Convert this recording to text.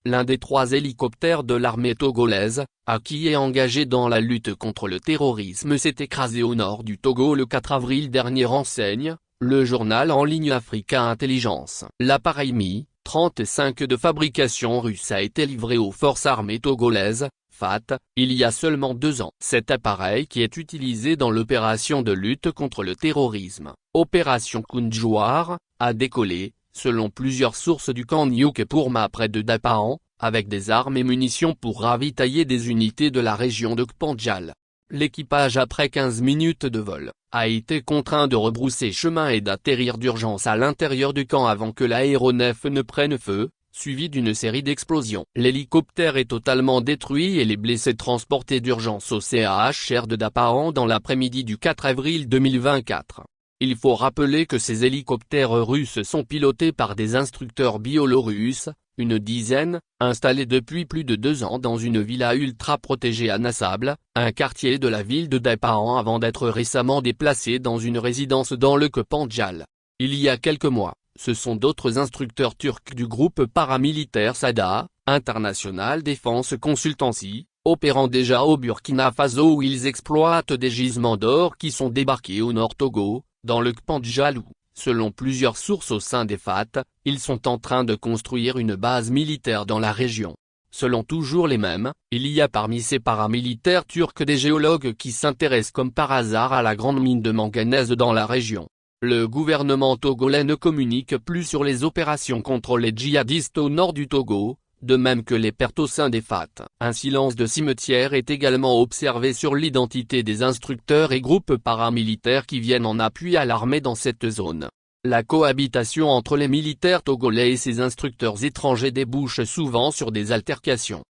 l'un des 3 hélicoptères de l'armée togolaise, qui est engagé dans la lutte contre le terrorisme, s'est écrasé au nord du Togo le 4 avril dernier, renseigne le journal en ligne Africa Intelligence. L'appareil Mi-35 de fabrication russe a été livré aux forces armées togolaises, FAT, il y a seulement 2 ans. Cet appareil, qui est utilisé dans l'opération de lutte contre le terrorisme, Opération Kundjouar, a décollé, selon plusieurs sources du camp Nyuke-Pourma près de Dapahan, avec des armes et munitions pour ravitailler des unités de la région de Kpandjal. L'équipage, après 15 minutes de vol, a été contraint de rebrousser chemin et d'atterrir d'urgence à l'intérieur du camp avant que l'aéronef ne prenne feu, suivi d'une série d'explosions. L'hélicoptère est totalement détruit et les blessés transportés d'urgence au CHR de Dapahan dans l'après-midi du 4 avril 2024. Il faut rappeler que ces hélicoptères russes sont pilotés par des instructeurs biélorusses, une dizaine, installés depuis plus de 2 ans dans une villa ultra protégée à Nassable, un quartier de la ville de Dapahan, avant d'être récemment déplacés dans une résidence dans le Kpandjal. Il y a quelques mois, ce sont d'autres instructeurs turcs du groupe paramilitaire SADA, International Defense Consultancy, opérant déjà au Burkina Faso, où ils exploitent des gisements d'or, qui sont débarqués au Nord Togo, dans le Kpandjal où, selon plusieurs sources au sein des FAT, ils sont en train de construire une base militaire dans la région. Selon toujours les mêmes, il y a parmi ces paramilitaires turcs des géologues qui s'intéressent comme par hasard à la grande mine de manganèse dans la région. Le gouvernement togolais ne communique plus sur les opérations contre les djihadistes au nord du Togo, de même que les pertes au sein des FAT. Un silence de cimetière est également observé sur l'identité des instructeurs et groupes paramilitaires qui viennent en appui à l'armée dans cette zone. La cohabitation entre les militaires togolais et ces instructeurs étrangers débouche souvent sur des altercations.